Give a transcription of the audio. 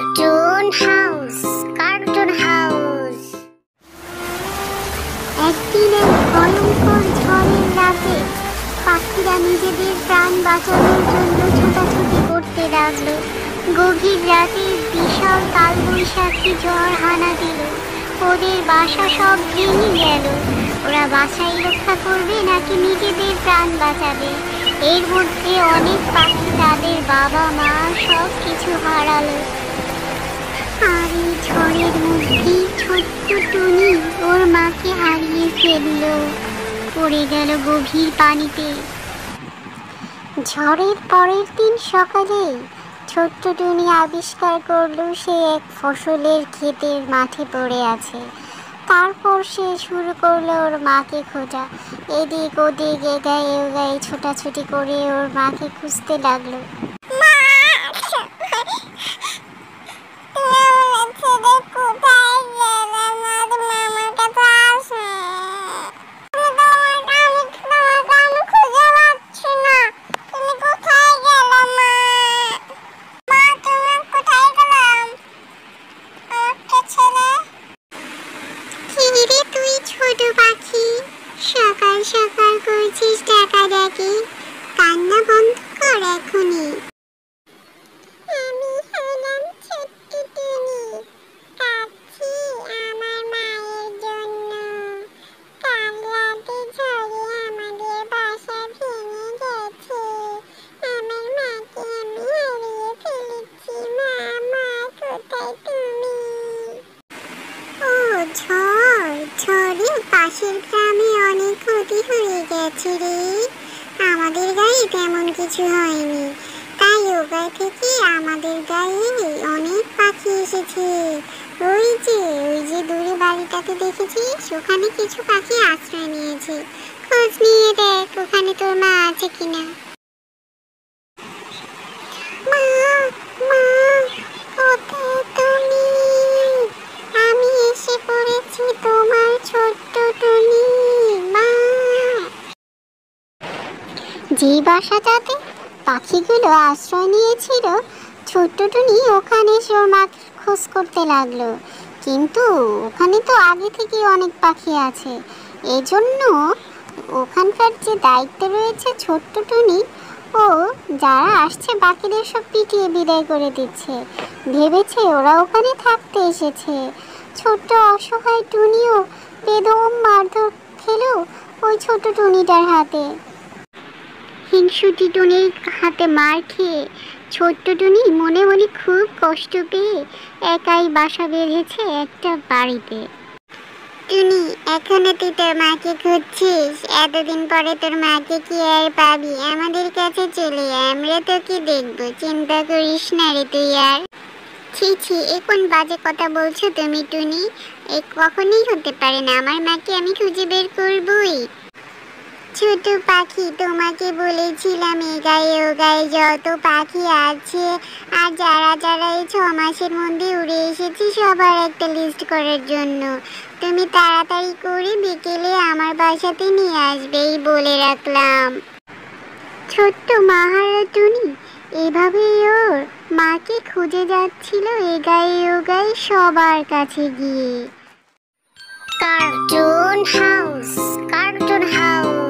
Cartoon house, cartoon house. একদিন এক ভয়ঙ্কর ঝড়ের রাতে পাখিরা নিজেদের প্রাণ বাঁচানোর জন্য ছোটাছুটি করতে লাগলো। গভীর রাতে বিশাল কালবৈশাখী ঝড় হানা দিল, ওদের বাসা সব ভেঙে গেল। ওরা বাসাই রক্ষা করবে নাকি নিজেদের প্রাণ বাঁচাবে? এর মধ্যে অনেক পাখি তাদের বাবা মা সব কিছু হারালো। আর এই ঝড়ের মধ্যে ছোট্ট টুনি ওর মাকে হারিয়ে ফেলল, পড়ে গেল গভীর পানিতে। ঝড়ের পরের দিন সকালে ছোট্ট টুনি আবিষ্কার করলো সে এক ফসলের ক্ষেতের মাঠে পড়ে আছে। তারপর সে শুরু করলো ওর মাকে খোঁজা। এদিক ওদিক এগায়ে ওগায়ে ছোটাছুটি করে ওর মাকে খুঁজতে লাগলো। ছোট পাখি, সকাল সকাল করছিস টাকা ডাকি, কান্না বন্ধ কর এখনই। আমি হলাম ছোট্ট টুনি, কাঁদছি আমার মায়ের জন্য। কাল রাতে ঝড়ে আমাদের বাসা ভেঙে গেছে, আমার মাকে আমি হারিয়ে ফেলেছি। মা, মা কোথায় তুমি? ও ঝড়ে পাশের গ্রামে অনেক ক্ষতি হয়ে গেছে রে। আমাদের গায়ে তেমন কিছু হয়নি, তাই ও গায়ে থেকে আমাদের গায়ে অনেক পাখি এসেছে। ওই যে দূরে বাড়িটাতে দেখেছিস, ওখানে কিছু পাখি আশ্রয় নিয়েছে। খোঁজ নিয়ে দেখ ওখানে তোর মা আছে কিনা। মা, মা কোথায় তুমি? আমি এসে পড়েছি তোমার ছোট্ট টুনি, মা। যে বাসাটাতে পাখিগুলো আশ্রয় নিয়েছিল, ছোট্ট টুনি ওখানে এসে ওর মা খোঁজ করতে লাগলো। কিন্তু ওখানে তো আগে থেকে অনেক পাখি আছে, এজন্য ওখানকার যে দায়িত্ব রয়েছে ছোট্ট টুনি, ও যারা আসছে বাকিদের সব পিটিয়ে বিদায় করে দিচ্ছে। ভেবেছে ওরা ওখানে থাকতে এসেছে। ছোট্ট অসহায় টুনিও বেদম মারধর খেলো ওই ছোট টুনিটার হাতে। হিংসুটি টুনির হাতে মার খেয়ে ছোট্ট টুনি মনে মনে খুব কষ্ট পেয়ে একাই বাসা বেঁধেছে একটা বাড়িতে। টুনি, এখনো তুই তোর মাকে খুঁজছিস? এতদিন পরে তোর মাকে কি আর পাবি? আমাদের কাছে চলে আয়, আমরা তোকে দেখবো। চিন্তা করিস না রে তুই আর। ছি ছি, এ কোন বাজে কথা বলছো তুমি টুনি? এ কখনোই হতে পারে না, আমার মাকে আমি খুঁজে বের করবই। ছোট পাখি, তোমাকে বলেছিলাম এ গায়ে ও গায়ে যত পাখি আছে আর যারা যারা এই 6 মাসের মধ্যে উড়ে এসেছি সবার একটা লিস্ট করার জন্য। তুমি তাড়াতাড়ি করে বিকেলে আমার বাসাতে নিয়ে আসবে, এই বলে রাখলাম। ছোট্ট মাহারা টুনি এভাবেই ওর মাকে খুঁজে যাচ্ছিল এ গায়ে ও গায়ে সবার কাছে গিয়ে। Cartoon house, cartoon house.